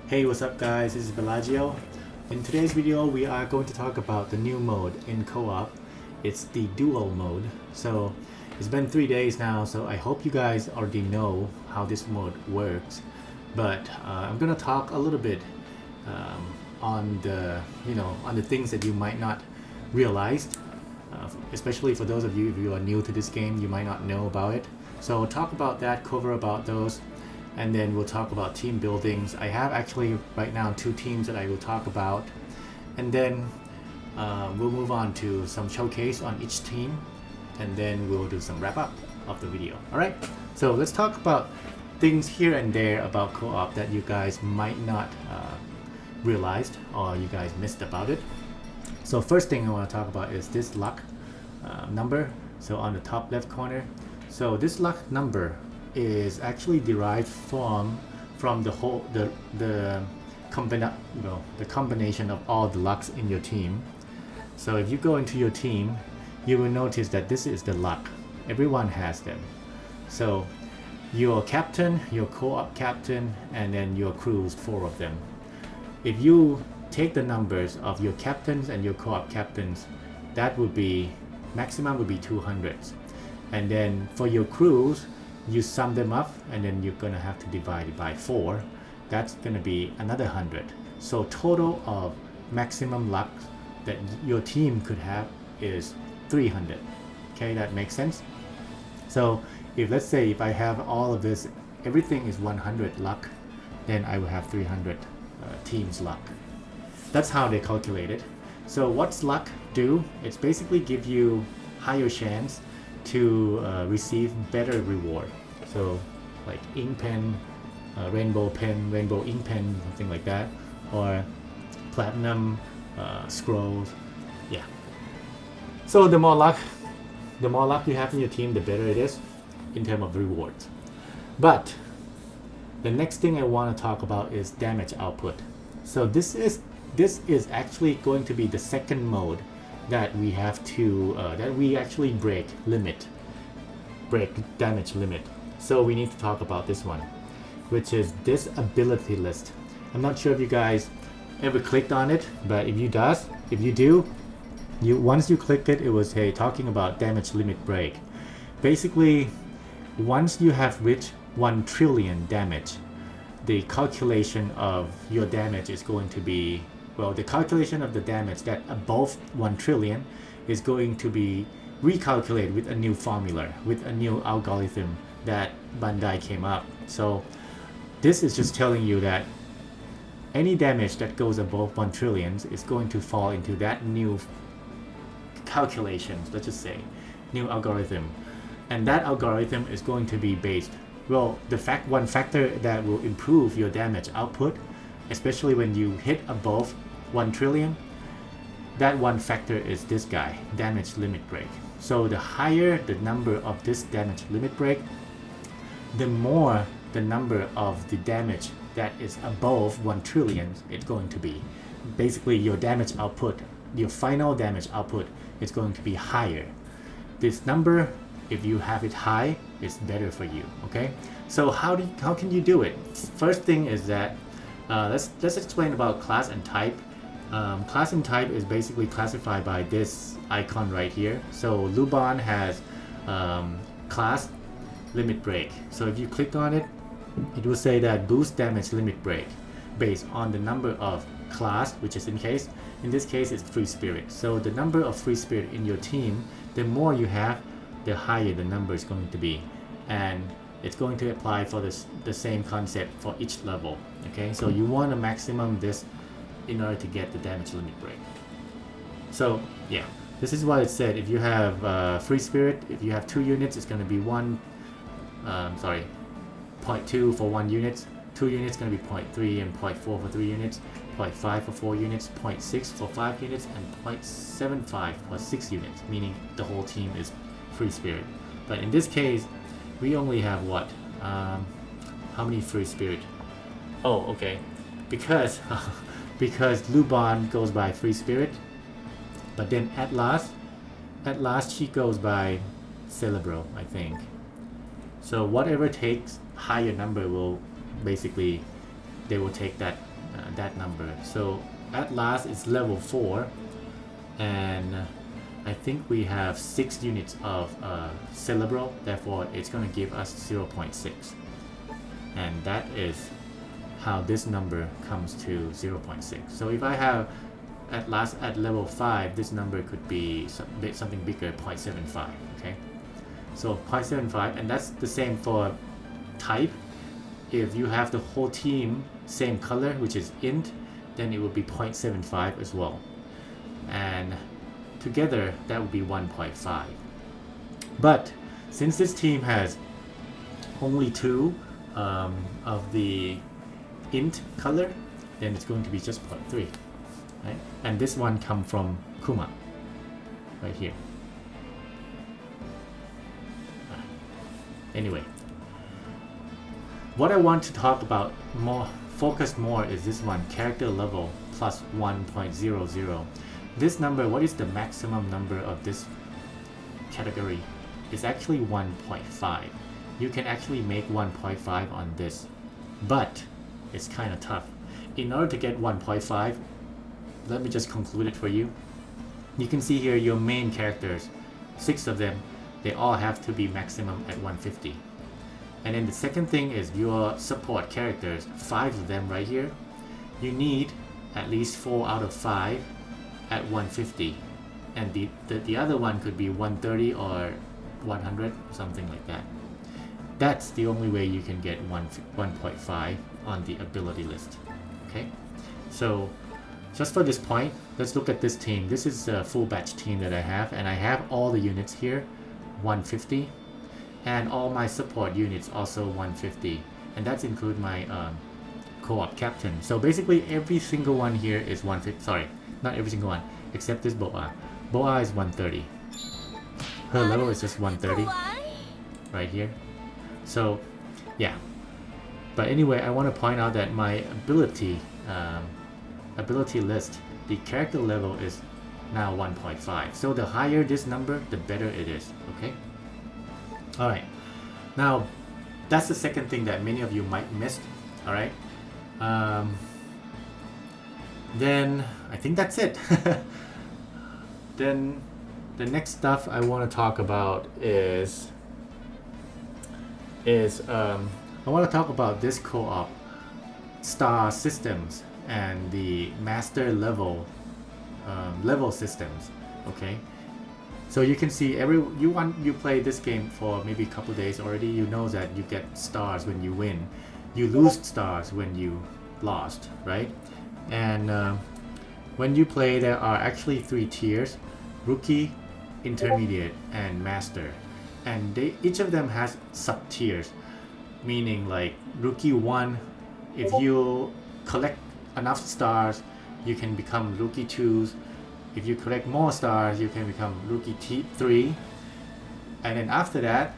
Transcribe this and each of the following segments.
Hey, what's up guys, this is Bellagio. In today's video we are going to talk about the new mode in co-op. It's the duel mode. So it's been 3 days now, so I hope you guys already know how this mode works. But I'm gonna talk a little bit on the things that you might not realize, especially for those of you if you are new to this game, you might not know about it. So I'll talk about that, cover about those, and then we'll talk about team buildings. I have actually right now 2 teams that I will talk about, and then we'll move on to some showcase on each team, and then we'll do some wrap up of the video. Alright, so let's talk about things here and there about co-op that you guys might not realized or you guys missed about it. So first thing I want to talk about is this luck number. So on the top left corner, so this luck number is actually derived from the combination of all the lucks in your team. So if you go into your team, you will notice that this is the luck. Everyone has them. So your captain, your co-op captain, and then your crews, 4 of them. If you take the numbers of your captains and your co-op captains, that would be maximum would be 200. And then for your crews, you sum them up, and then you're gonna have to divide it by 4. That's gonna be another 100. So total of maximum luck that your team could have is 300. Okay, that makes sense. So if let's say if I have all of this, everything is 100 luck, then I will have 300 teams luck. That's how they calculate it. So what's luck do? It's basically give you higher chance to receive better reward. So like ink pen, rainbow pen, rainbow ink pen, something like that, or platinum scrolls. Yeah. So the more luck you have in your team, the better it is in terms of rewards. But the next thing I want to talk about is damage output. So this is actually going to be the second mode that we have to that we actually break damage limit. So we need to talk about this one, which is this ability list. I'm not sure if you guys ever clicked on it, but if you do, once you click it, it was talking about damage limit break. Basically, once you have reached 1 trillion damage, the calculation of your damage is going to be, well, the calculation of the damage that above 1 trillion is going to be recalculated with a new formula, with a new algorithm that Bandai came up. So this is just telling you that any damage that goes above 1 trillion is going to fall into that new calculation, let's just say, new algorithm. And that algorithm is going to be based, well, one factor that will improve your damage output, especially when you hit above 1 trillion, that one factor is this guy, damage limit break. So the higher the number of this damage limit break, the more the number of the damage that is above 1 trillion it's going to be. Basically your damage output, your final damage output is going to be higher. This number, if you have it high, it's better for you. Okay, so how can you do it? First thing is that let's explain about class and type. Class and type is basically classified by this icon right here. So Lubon has class limit break. So if you click on it, it will say that boost damage limit break based on the number of class, which is in this case it's free spirit. So the number of free spirit in your team, the more you have, the higher the number is going to be, and it's going to apply for the same concept for each level. Okay, so you want to maximum this in order to get the damage limit break. So yeah, this is what it said. If you have free spirit, if you have 2 units, it's going to be 0.2 for 1 unit, 2 units going to be 0.3, and 0.4 for 3 units, 0.5 for 4 units, 0.6 for 5 units, and 0.75 for 6 units, meaning the whole team is free spirit. But in this case, we only have what? How many free spirit? Oh, okay. Because Lubon goes by free spirit, but then at last she goes by Cerebro, I think. So whatever takes higher number will basically, they will take that that number. So at last it's level 4, and I think we have 6 units of cerebral, therefore it's going to give us 0.6, and that is how this number comes to 0.6. So if I have at last at level 5, this number could be something bigger, 0.75. Okay, so 0.75, and that's the same for type. If you have the whole team same color, which is int, then it would be 0.75 as well, and together that would be 1.5. But since this team has only 2 of the int color, then it's going to be just 0.3, right? And this one come from Kuma right here. Anyway, what I want to talk about more, focus more, is this one, character level plus 1.00. This number, what is the maximum number of this category? It's actually 1.5. You can actually make 1.5 on this, but it's kind of tough. In order to get 1.5, let me just conclude it for you. You can see here your main characters, 6 of them, they all have to be maximum at 150. And then the second thing is your support characters, 5 of them right here. You need at least 4 out of 5 at 150, and the other one could be 130 or 100, something like that. That's the only way you can get 1.5 on the ability list. Okay, so just for this point, let's look at this team. This is a full batch team that I have, and I have all the units here 150, and all my support units also 150, and that's include my co-op captain. So basically every single one here is 150. Sorry, not every single one, except this Boa. Boa is 130. Her level is just 130 right here. So yeah, but anyway, I want to point out that my ability list, the character level is now 1.5. So the higher this number, the better it is. Okay, all right, now that's the second thing that many of you might miss. All right, then I think that's it. Then the next stuff I want to talk about is I want to talk about this co-op star systems and the master level systems. Okay, so you can see you play this game for maybe a couple days already, you know that you get stars when you win, you lose stars when you lost, right? And when you play, there are actually 3 tiers: rookie, intermediate, and master. And each of them has sub tiers, meaning like rookie 1, if you collect enough stars, you can become rookie 2s. If you collect more stars, you can become rookie 3. And then after that,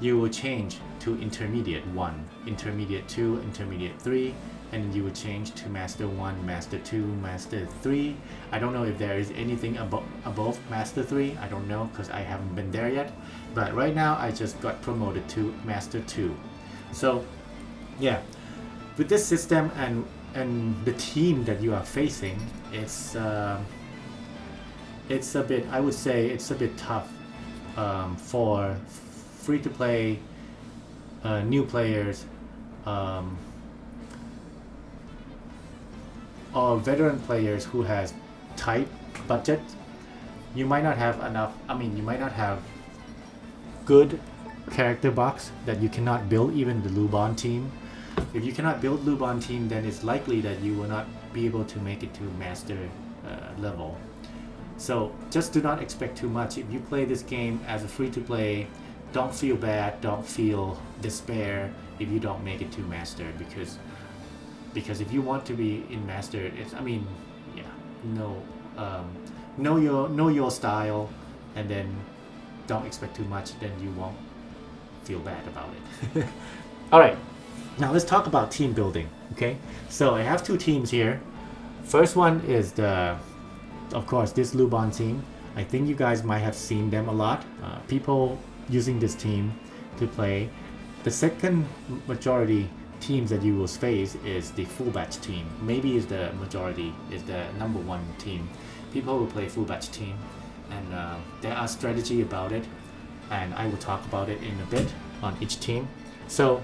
you will change to intermediate 1, intermediate 2, intermediate 3, and then you would change to master 1, master 2, master 3. I don't know if there is anything above master 3. I don't know, because I haven't been there yet. But right now I just got promoted to master 2. So yeah, with this system and the team that you are facing, it's a bit, I would say it's a bit tough for free-to-play new players, or veteran players who has tight budget. You might not have enough, you might not have good character box that you cannot build even the Lubon team. If you cannot build Lubon team, then it's likely that you will not be able to make it to master level. So just do not expect too much. If you play this game as a free-to-play, don't feel bad, don't feel despair if you don't make it to master, because if you want to be in master, it's know your style, and then don't expect too much, then you won't feel bad about it. All right, now let's talk about team building. Okay, so I have 2 teams here. First one is of course, this Lubon team. I think you guys might have seen them a lot. People using this team to play. The second majority teams that you will face is the full batch team. Maybe is the majority, is the number one team. People will play full batch team, and there are strategy about it, and I will talk about it in a bit on each team. So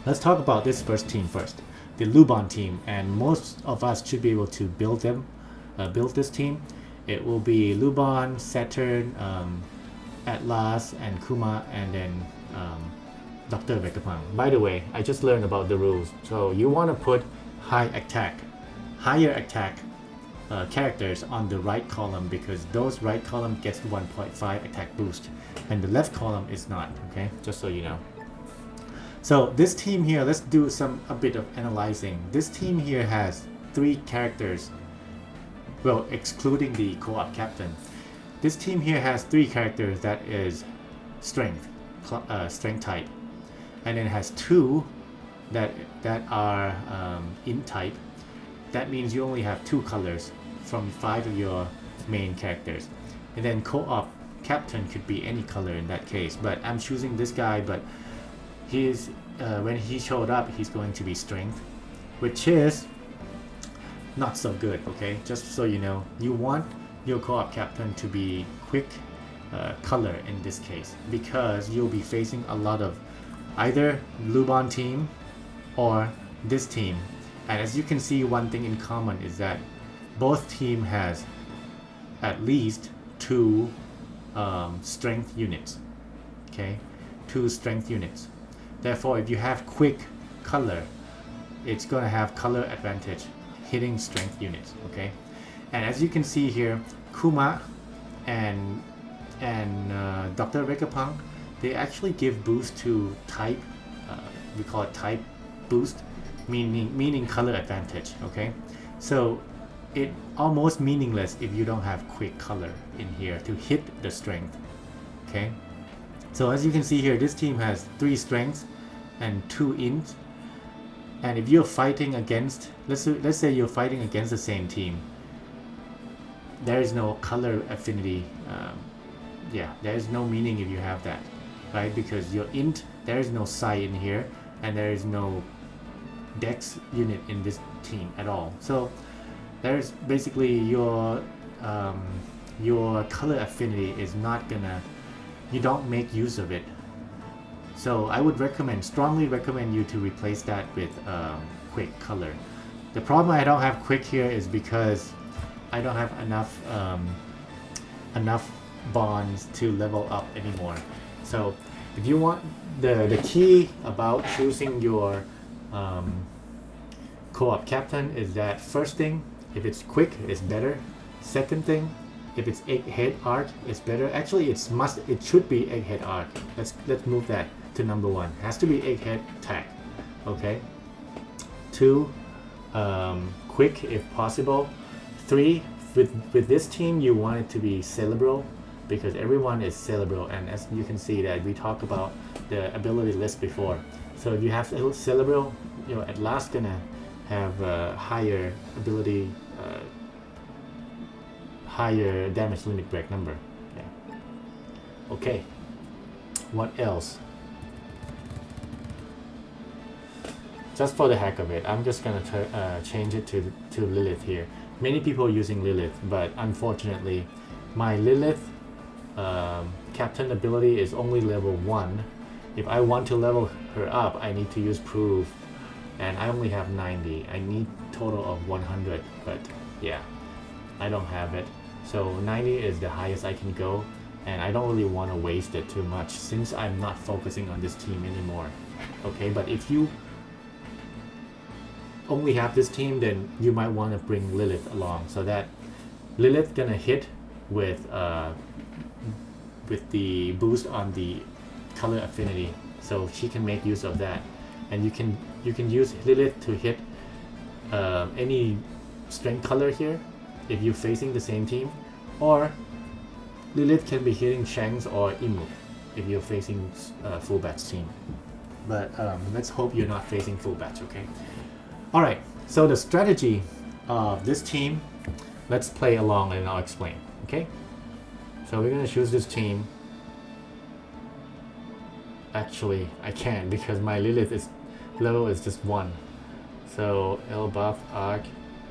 let's talk about this first team first, the Lubon team, and most of us should be able to build them, build this team. It will be Lubon, Saturn, Atlas, and Kuma, and then Dr. Vegapunk. By the way, I just learned about the rules. So you want to put higher attack characters on the right column, because those right column gets 1.5 attack boost, and the left column is not. Okay, just so you know. So this team here, let's do a bit of analyzing. This team here has 3 characters. Well, excluding the co-op captain. This team here has 3 characters that is strength type, and then it has 2 that are int type. That means you only have 2 colors from 5 of your main characters. And then co-op captain could be any color in that case, but I'm choosing this guy. But he's when he showed up, he's going to be strength, which is not so good. Okay, just so you know, you want your co-op captain to be quick color in this case, because you'll be facing a lot of either Lubon team or this team. And as you can see, one thing in common is that both team has at least 2 strength units. Okay, 2 strength units. Therefore, if you have quick color, it's going to have color advantage hitting strength units. Okay, and as you can see here, Kuma and Dr. Vegapunk, they actually give boost to type. We call it type boost, meaning color advantage. Okay, so it almost meaningless if you don't have quick color in here to hit the strength. Okay, so as you can see here, this team has 3 strengths and 2 int. And if you're fighting against, let's say you're fighting against the same team, there is no color affinity. Yeah, there is no meaning if you have that, right? Because your int, there is no psi in here, and there is no dex unit in this team at all. So there's basically your color affinity is not gonna, you don't make use of it. So I would strongly recommend you to replace that with quick color. The problem I don't have quick here is because I don't have enough bonds to level up anymore. So if you want, the key about choosing your co-op captain is that first thing, if it's quick, it's better. Second thing, if it's egghead arc, it's better. Actually, it should be egghead arc. Let's move that to number 1. Has to be egghead attack. Okay. 2, quick if possible. 3, with this team, you want it to be cerebral, because everyone is cerebral, and as you can see that we talked about the ability list before. So if you have cerebral, you're at last gonna have a higher ability, higher damage limit break number. Yeah. Okay. What else? Just for the heck of it, I'm just gonna change it to Lilith here. Many people are using Lilith, but unfortunately, my Lilith captain ability is only level 1. If I want to level her up, I need to use proof, and I only have 90. I need total of 100, but yeah, I don't have it. So 90 is the highest I can go, and I don't really want to waste it too much since I'm not focusing on this team anymore. Okay, but if you only have this team, then you might want to bring Lilith along, so that Lilith gonna hit with the boost on the color affinity, so she can make use of that, and you can use Lilith to hit any strength color here if you're facing the same team, or Lilith can be hitting Shanks or Imu if you're facing full batch team. But let's hope you're not facing full batch. Okay. Alright, so the strategy of this team, let's play along and I'll explain. Okay, so we're gonna choose this team. Actually, I can't, because my Lilith is level is just 1. So L buff, arc,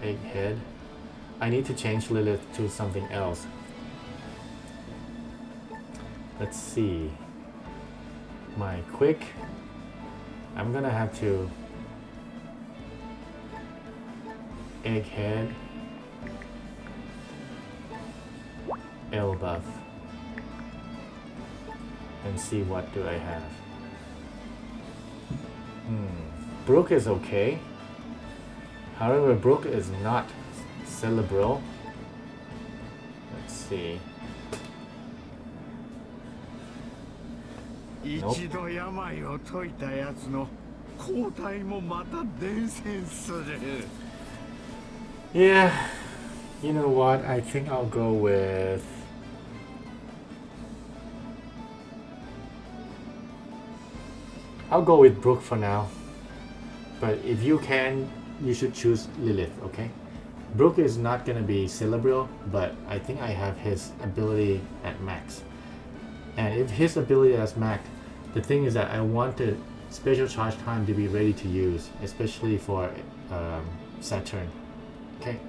egghead. I need to change Lilith to something else. Let's see. My quick. I'm gonna have to egghead, L buff, and see what do I have. Brook is okay. However, Brook is not cerebral. Let's see. Nope. Yeah, you know what? I think I'll go with Brook for now. But if you can, you should choose Lilith, okay? Brook is not gonna be cerebral, but I think I have his ability at max. And if his ability is max, the thing is that I want the special charge time to be ready to use, especially for Saturn. Okay.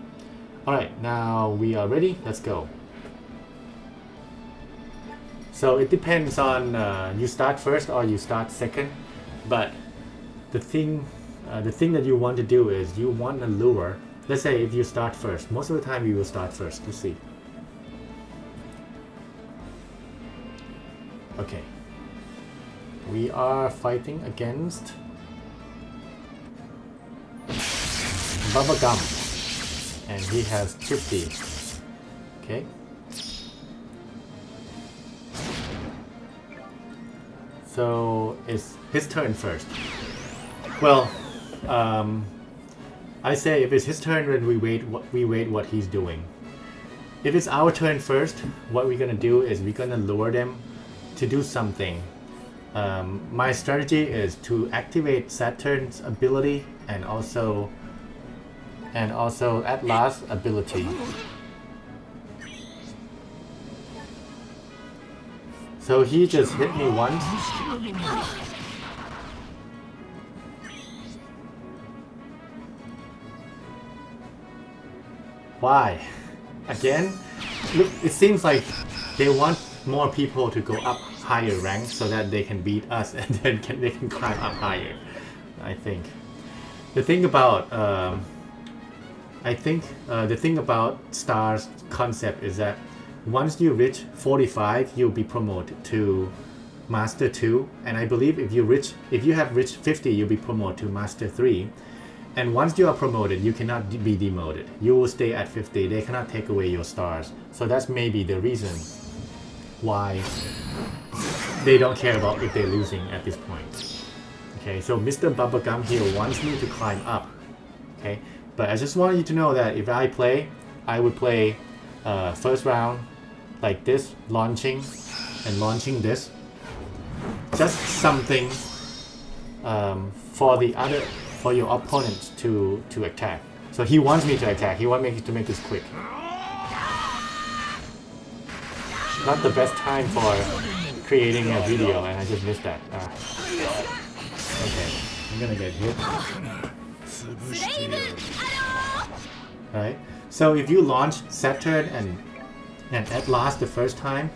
Alright, now we are ready. Let's go. So it depends on you start first or you start second, but the thing that you want to do is you want to lure. Let's say if you start first, most of the time you will start first. Let's see. Okay. We are fighting against Bubblegum, and he has 50. Okay. So it's his turn first. Well, I say if it's his turn, then we wait what he's doing. If it's our turn first, what we're gonna do is we're gonna lure them to do something. My strategy is to activate Saturn's ability and also Atlas' ability. So he just hit me once. Why? Again? Look, it seems like they want more people to go up higher ranks so that they can beat us and then they can climb up higher. I think. The thing about the thing about Star's concept is that once you reach 45, you'll be promoted to Master 2, and I believe if you have reached 50, you'll be promoted to Master 3. And once you are promoted, you cannot be demoted. You will stay at 50. They cannot take away your stars. So that's maybe the reason why they don't care about if they're losing at this point. Okay, so Mr. Bubblegum here wants me to climb up. Okay, but I just want you to know that if I play, I would play first round like this, launching and launching this. Just something for your opponent to attack. So he wants me to attack. He wants me to make this quick. Not the best time for creating a video, and I just missed that. Okay, I'm gonna get hit. Right. So if you launch Saturn and Atlas the first time,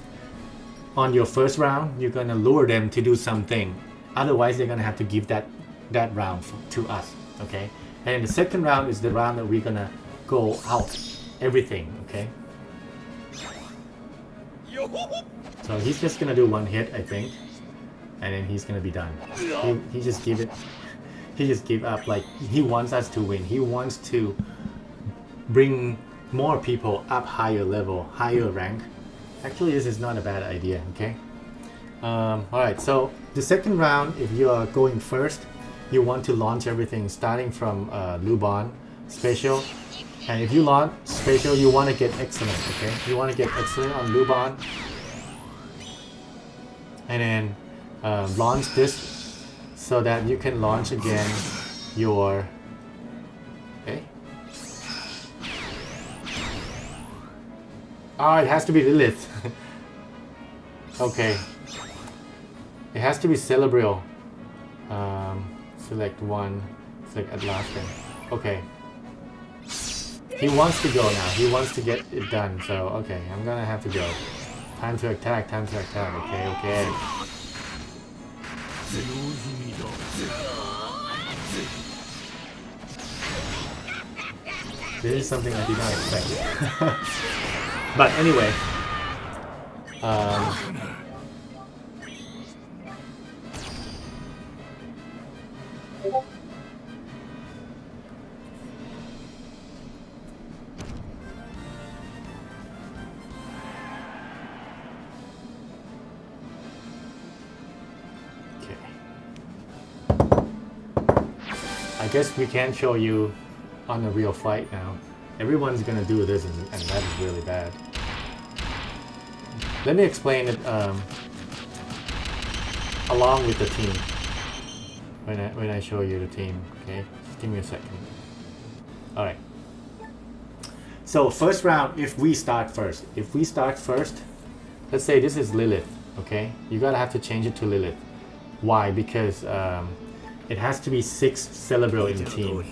on your first round, you're gonna lure them to do something. Otherwise, they're gonna have to give that round to us. Okay. And the second round is the round that we're gonna go out everything. Okay. So he's just gonna do one hit, I think, and then he's gonna be done. He just give up. Like, he wants us to win. He wants to bring more people up higher level, higher rank. Actually, this is not a bad idea. Okay. Alright, so the second round, if you are going first, you want to launch everything starting from Lubon special. And if you launch special, you want to get excellent. Okay, you want to get excellent on Lubon, and then launch this so that you can launch again your. Okay. Ah, it has to be Lilith. Okay. It has to be Cerebral. select one, select at last then. Okay. He wants to go now. He wants to get it done. So, okay, I'm gonna have to go. Time to attack, time to attack. Okay, okay. This is something I did not expect. But anyway. I guess we can't show you on a real fight now. Everyone's gonna do this and that is really bad. Let me explain it along with the team when I show you the team. Okay, just give me a second. All right. So first round, if we start first, let's say this is Lilith. Okay, you gotta have to change it to Lilith. Why? Because it has to be 6 Cerebral in the team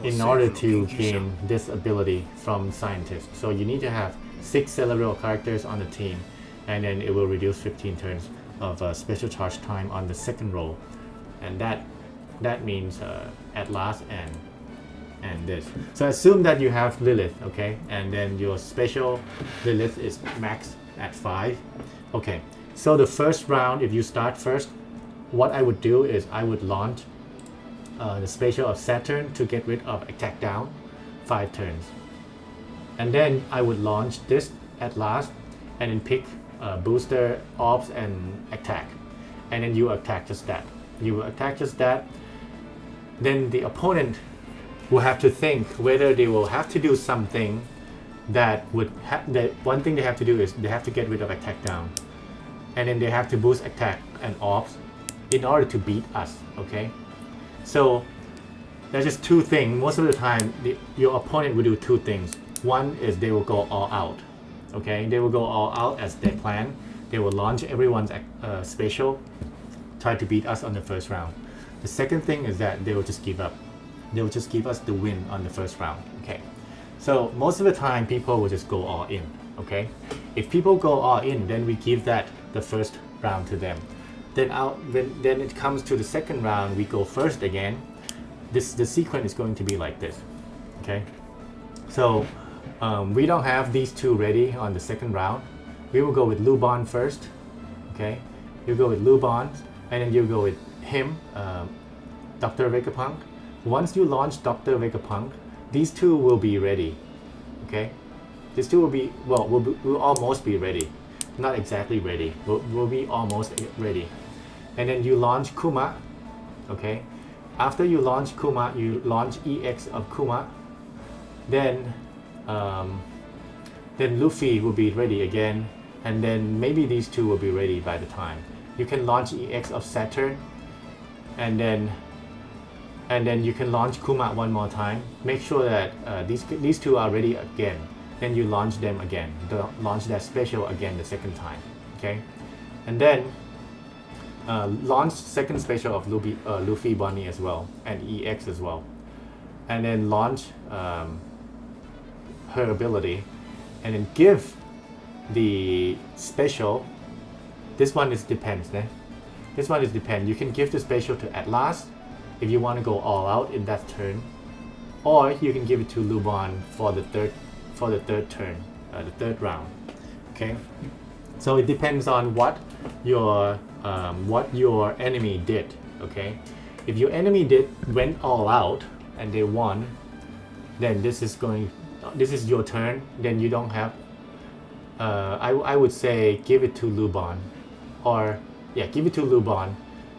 in order to gain this ability from Scientist. So you need to have 6 Cerebral characters on the team, and then it will reduce 15 turns of special charge time on the second roll, and that means at last and this. So assume that you have Lilith, okay, and then your special Lilith is max at 5. Okay, so the first round, if you start first, what I would do is I would launch the special of Saturn to get rid of attack down 5 turns, and then I would launch this at last and then pick booster, ops, and attack, and then you attack just that. You will attack just that. Then the opponent will have to think whether they will have to do something that would that one thing they have to do is they have to get rid of attack down, and then they have to boost attack and ops in order to beat us. Okay, so there's just 2 things. Most of the time your opponent will do 2 things. One is they will go all out. Okay, they will go all out as they plan. They will launch everyone's special, try to beat us on the first round. The second thing is that they will just give up. They will just give us the win on the first round. Okay, so most of the time people will just go all in. Okay, if people go all in, then we give that the first round to them. Then it comes to the second round, we go first again. The sequence is going to be like this. Okay, so we don't have these 2 ready on the second round. We will go with Lubon first. Okay, you go with Lubon, and then you go with him, Dr. Vegapunk. Once you launch Dr. Vegapunk, these 2 will be ready. Okay, these 2 will be, well, will almost be ready. Not exactly ready. Will be almost ready. And then you launch Kuma. Okay, after you launch Kuma, you launch EX of Kuma. Then Luffy will be ready again, and then maybe these 2 will be ready by the time. You can launch EX of Saturn, and then you can launch Kuma one more time. Make sure that these 2 are ready again. Then you launch them again. Launch that special again the second time. Okay, and then launch second special of Luffy Bonnie as well, and EX as well, and then launch her ability, and then give the special. This one is depends. This one is depend. You can give the special to Atlas if you want to go all out in that turn, or you can give it to Lubon for the third turn, the third round. Okay, so it depends on what your enemy did. Okay, if your enemy went all out and they won, then this is your turn. Then you don't have. I would say give it to Lubon, or give it to Lubon,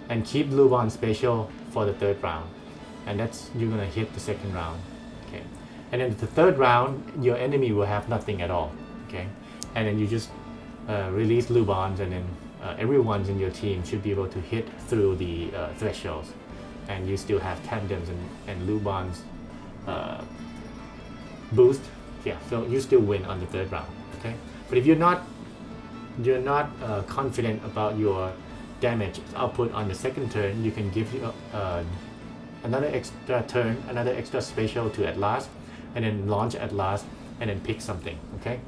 and keep Lubon special for the third round, and that's you're gonna hit the second round. Okay, and then the third round your enemy will have nothing at all. Okay, and then you just release Lubons, and then everyone in your team should be able to hit through the thresholds, and you still have tandems and Lubons boost. So you still win on the third round. Okay, but if you're not confident about your damage output on the second turn, you can give another extra turn, another extra special to at last, and then launch at last, and then pick something. Okay,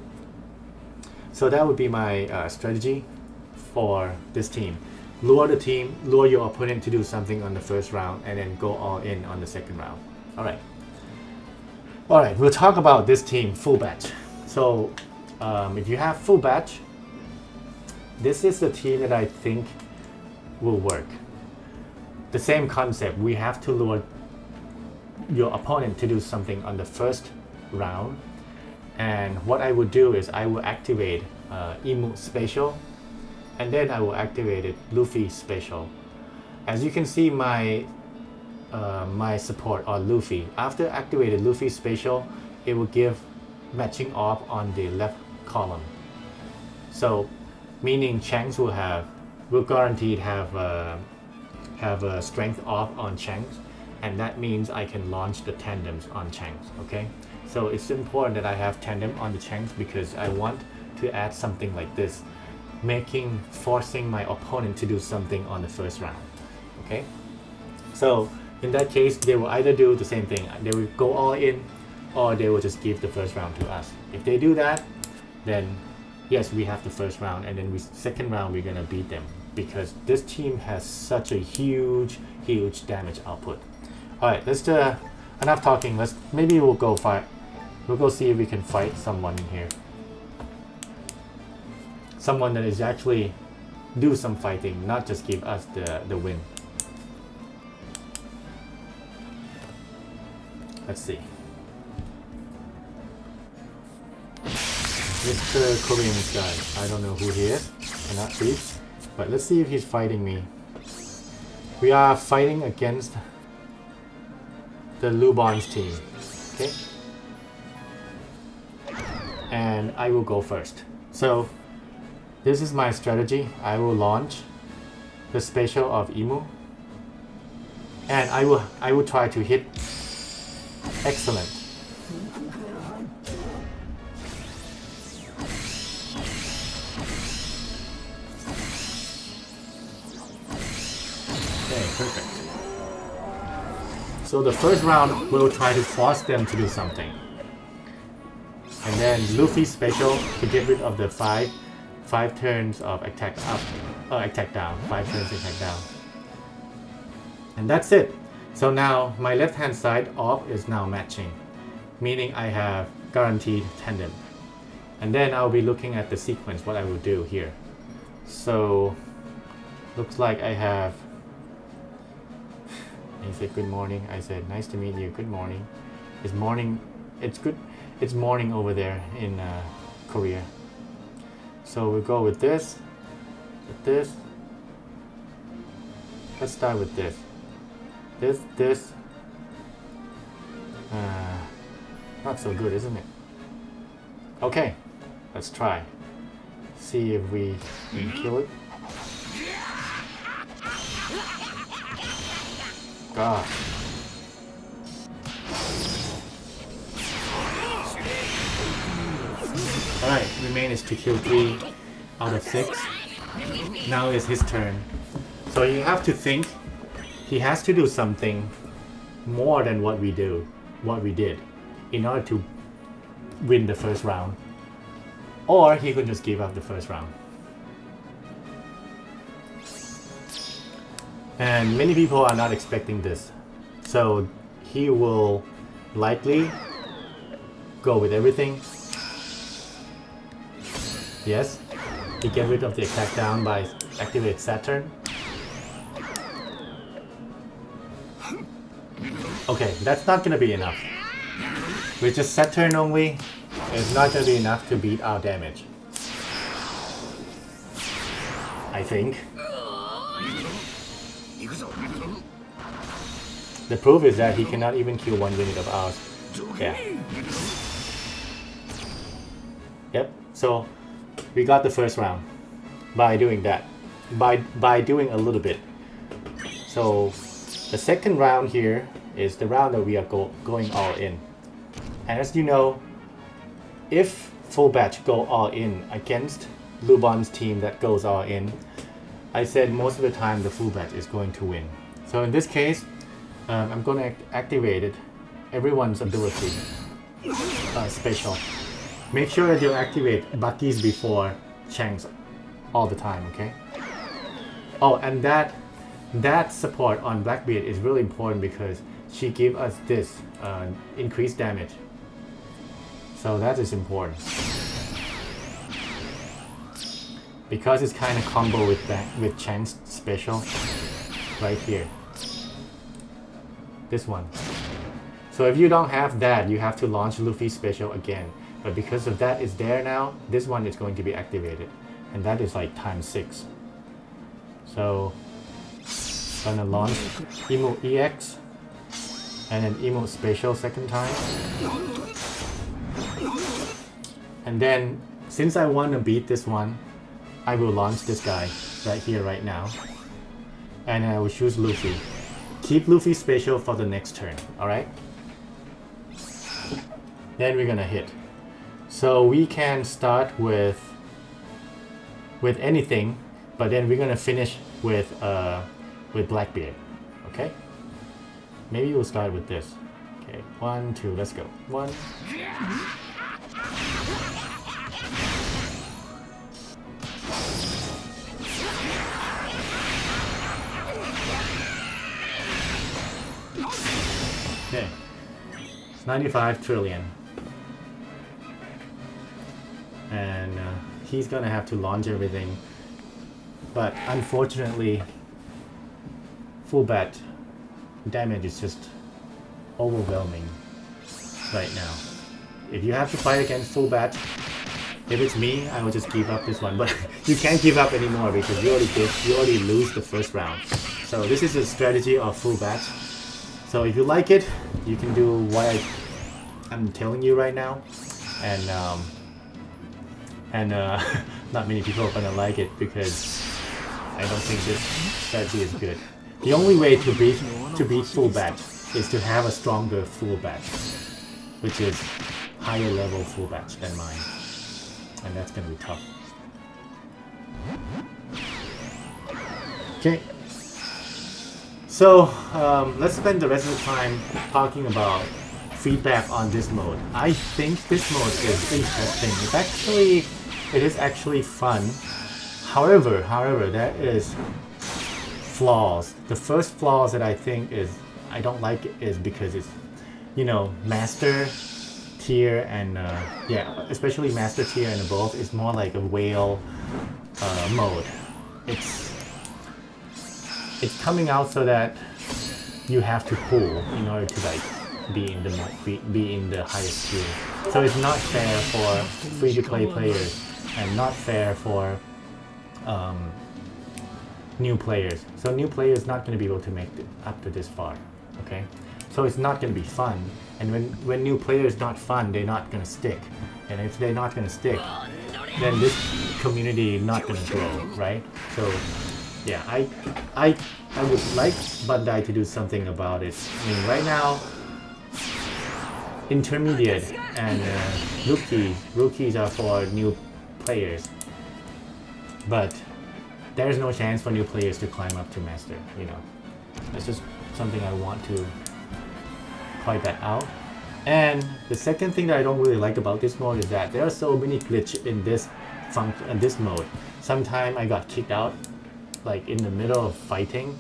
so that would be my strategy for this team. Lure your opponent to do something on the first round, and then go all in on the second round. All right, we'll talk about this team, full batch. So if you have full batch, this is the team that I think will work. The same concept, we have to lure your opponent to do something on the first round, and what I would do is I will activate Emu special, and then I will activate it Luffy special. As you can see, my my support on Luffy, after activated Luffy special, it will give matching off on the left column. So meaning Shanks will guaranteed have a strength off on Shanks, and that means I can launch the tandems on Shanks. Okay, so it's important that I have tandem on the Shanks because I want to add something like this, forcing my opponent to do something on the first round. Okay, so in that case, they will either do the same thing, they will go all in, or they will just give the first round to us. If they do that, then yes, we have the first round, and then second round we're gonna beat them because this team has such a huge damage output. All right, let's enough talking. Maybe we'll go fight. We'll go see if we can fight someone in here. Someone that is actually do some fighting, not just give us the win. Let's see. Mr. Korean guy. I don't know who he is. Cannot read. But let's see if he's fighting me. We are fighting against the Lubon's team. Okay? And I will go first. So this is my strategy. I will launch the special of Emu. And I will try to hit excellent. Okay, perfect. So the first round we'll try to force them to do something. And then Luffy special to get rid of the five turns of attack up, attack down, 5 turns attack down. And that's it. So now my left hand side off is now matching, meaning I have guaranteed tandem. And then I'll be looking at the sequence, what I will do here. So looks like I have, he said good morning. I said nice to meet you, good morning. It's morning, it's good, it's morning over there in Korea. So we'll go with this, let's start with this. This, not so good, isn't it? Okay, let's try. See if we can kill it. God. Alright, we managed to kill 3 out of 6. Now it's his turn. So you have to think, he has to do something more than what we did in order to win the first round. Or he could just give up the first round. And many people are not expecting this. So he will likely go with everything. Yes, he get rid of the attack down by activate Saturn. Okay, that's not gonna be enough. With just Saturn only, it's not gonna be enough to beat our damage. I think. The proof is that he cannot even kill 1 unit of ours. Yeah. Yep, so we got the first round by doing that. By doing a little bit. So the second round here is the round that we are going all in. And as you know, if full batch go all in against Lubon's team that goes all in, I said most of the time the full batch is going to win. So in this case, I'm gonna activate it, everyone's ability special. Make sure that you activate Bucky's before Chang's all the time, okay? Oh, and that support on Blackbeard is really important because she gave us this increased damage. So that is important. Because it's kind of combo with Chang's special right here. This one. So if you don't have that, you have to launch Luffy's special again. But because of that is there now, this one is going to be activated. And that is like ×6. So gonna launch Emote EX and then Emote Special second time. And then since I want to beat this one, I will launch this guy right here right now. And I will choose Luffy. Keep Luffy special for the next turn, alright? Then we're gonna hit. So we can start with anything, but then we're gonna finish with Blackbeard, okay? Maybe we'll start with this. Okay, 1, 2, let's go. 1. Okay, it's 95 trillion. And he's gonna have to launch everything. But unfortunately, full bat damage is just overwhelming right now. If you have to fight against full bat, if it's me, I will just give up this one. But you can't give up anymore because you already lose the first round. So this is a strategy of full bat. So if you like it, you can do what I'm telling you right now, and not many people are gonna like it because I don't think this strategy is good. The only way to beat full bat is to have a stronger full bat, which is higher level full bat than mine, and that's gonna be tough. Okay. So let's spend the rest of the time talking about feedback on this mode. I think this mode is interesting. It is actually fun. However, there is flaws. The first flaws that I think I don't like it is because it's, you know, master tier and yeah, especially master tier and above is more like a whale mode. It's coming out so that you have to pull in order to like be in the highest tier. So it's not fair for free-to-play players and not fair for new players. So new players not going to be able to make it up to this far. Okay, so it's not going to be fun. And when new players not fun, they're not going to stick. And if they're not going to stick, then this community not going to grow, right? So yeah, I would like Bandai to do something about it. I mean, right now, intermediate and rookies are for new players, but there's no chance for new players to climb up to master. You know, that's just something I want to point that out. And the second thing that I don't really like about this mode is that there are so many glitches in this mode. Sometimes I got kicked out like in the middle of fighting.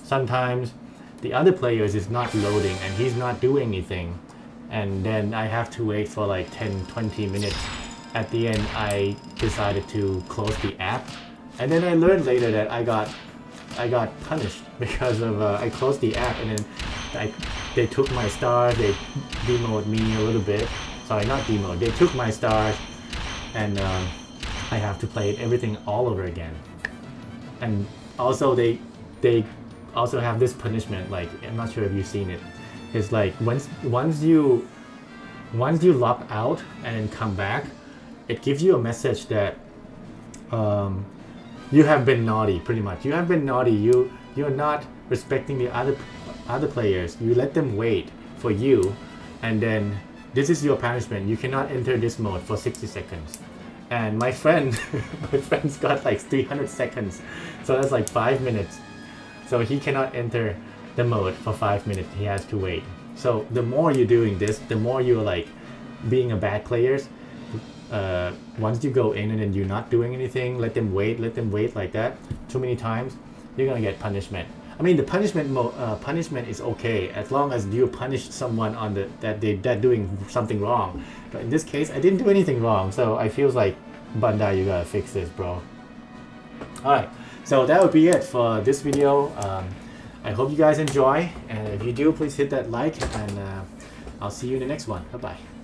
Sometimes the other players is not loading and he's not doing anything, and then I have to wait for like 10-20 minutes. At the end I decided to close the app, and then I learned later that I got punished because of I closed the app, and then they took my stars, they demoted me a little bit. Sorry, not demoted, they took my stars, and I have to play everything all over again. And also they also have this punishment, like I'm not sure if you've seen it. It's like once you log out and then come back, it gives you a message that you have been naughty. Pretty much, you have been naughty. You're not respecting the other players. You let them wait for you, and then this is your punishment. You cannot enter this mode for 60 seconds. And my friend's got like 300 seconds, so that's like 5 minutes. So he cannot enter the mode for 5 minutes. He has to wait. So the more you're doing this, the more you're like being a bad player. Once you go in and then you're not doing anything, let them wait like that too many times, you're gonna get punishment. I mean, the punishment is okay as long as you punish someone on that they're doing something wrong. But in this case, I didn't do anything wrong, so I feel like Bandai, you gotta fix this, bro. All right, so that would be it for this video. I hope you guys enjoy, and if you do, please hit that like, and I'll see you in the next one. Bye bye.